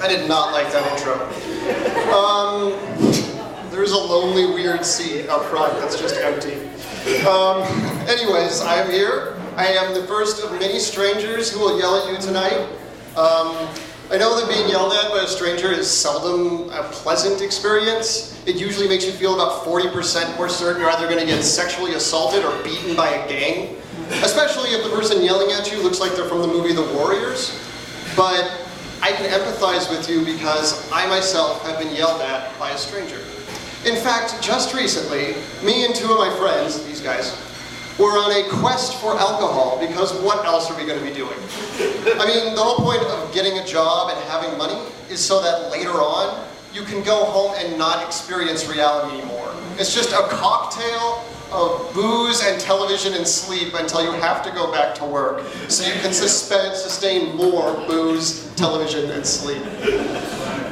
I did not like that intro. There's a lonely, weird seat up front that's just empty. Anyways, I am here. I am the first of many strangers who will yell at you tonight. I know that being yelled at by a stranger is seldom a pleasant experience. It usually makes you feel about 40% more certain you're either going to get sexually assaulted or beaten by a gang. Especially if the person yelling at you looks like they're from the movie The Warriors. But I can empathize with you because I myself have been yelled at by a stranger. In fact, just recently, me and two of my friends, these guys, were on a quest for alcohol because what else are we going to be doing? I mean, the whole point of getting a job and having money is so that later on, you can go home and not experience reality anymore. It's just a cocktail of booze and television and sleep until you have to go back to work, so you can sustain more booze, television, and sleep.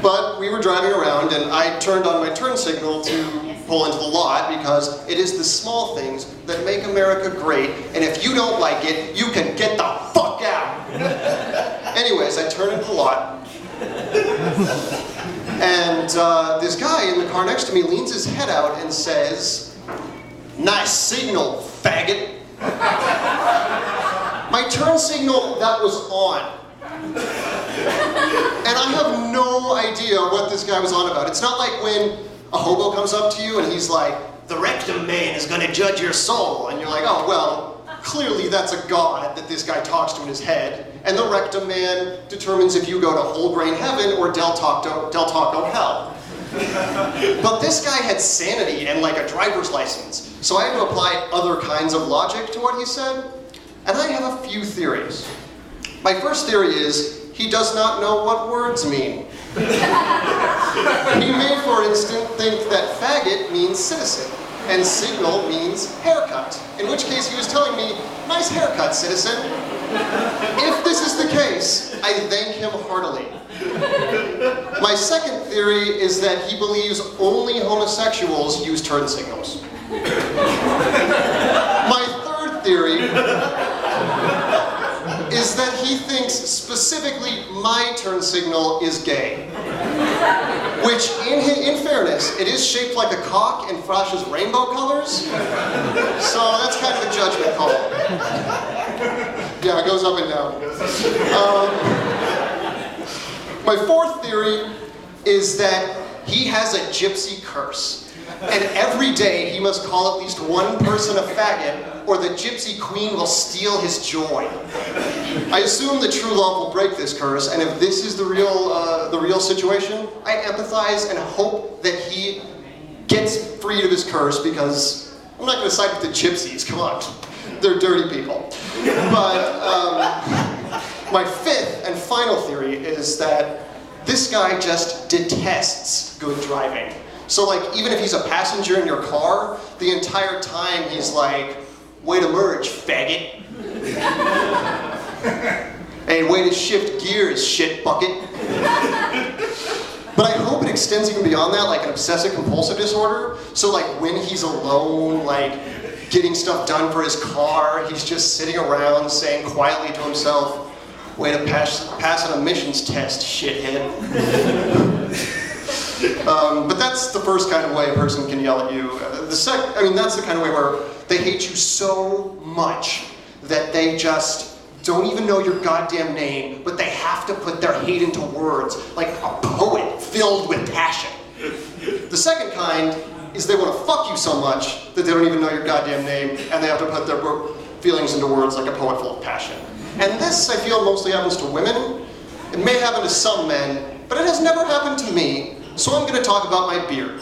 But we were driving around and I turned on my turn signal to pull into the lot because it is the small things that make America great, and if you don't like it, you can get the fuck out. Anyways, I turned into the lot, and this guy in the car next to me leans his head out and says, "Nice signal, faggot." My turn signal, that was on. And I have no idea what this guy was on about. It's not like when a hobo comes up to you and he's like, "The rectum man is going to judge your soul." And you're like, oh, well, clearly that's a god that this guy talks to in his head. And the rectum man determines if you go to whole grain heaven or Del Taco hell. But this guy had sanity and like a driver's license. So I had to apply other kinds of logic to what he said. And I have a few theories. My first theory is he does not know what words mean. He may, for instance, think that faggot means citizen, and signal means haircut, in which case he was telling me, "Nice haircut, citizen." If this is the case, I thank him heartily. My second theory is that he believes only homosexuals use turn signals. My third theory is that he thinks specifically my turn signal is gay. Which, in fairness, it is shaped like a cock and flashes rainbow colors. So that's kind of a judgment call. Yeah, it goes up and down. My fourth theory is that he has a gypsy curse. And every day he must call at least one person a faggot, or the gypsy queen will steal his joy. I assume that true love will break this curse, and if this is the real situation, I empathize and hope that he gets freed of his curse, because I'm not going to side with the gypsies, come on. They're dirty people. But my fifth and final theory is that this guy just detests good driving. So like, even if he's a passenger in your car, the entire time he's like, "Way to merge, faggot." "Hey, way to shift gears, shit bucket." But I hope it extends even beyond that, like an obsessive-compulsive disorder. So like, when he's alone, like, getting stuff done for his car, he's just sitting around saying quietly to himself, "Way to pass an emissions test, shithead." But that's the first kind of way a person can yell at you. That's the kind of way where they hate you so much that they just don't even know your goddamn name, but they have to put their hate into words, like a poet filled with passion. The second kind is they want to fuck you so much that they don't even know your goddamn name, and they have to put their feelings into words like a poet full of passion. And this, I feel, mostly happens to women. It may happen to some men, but it has never happened to me. So I'm going to talk about my beard.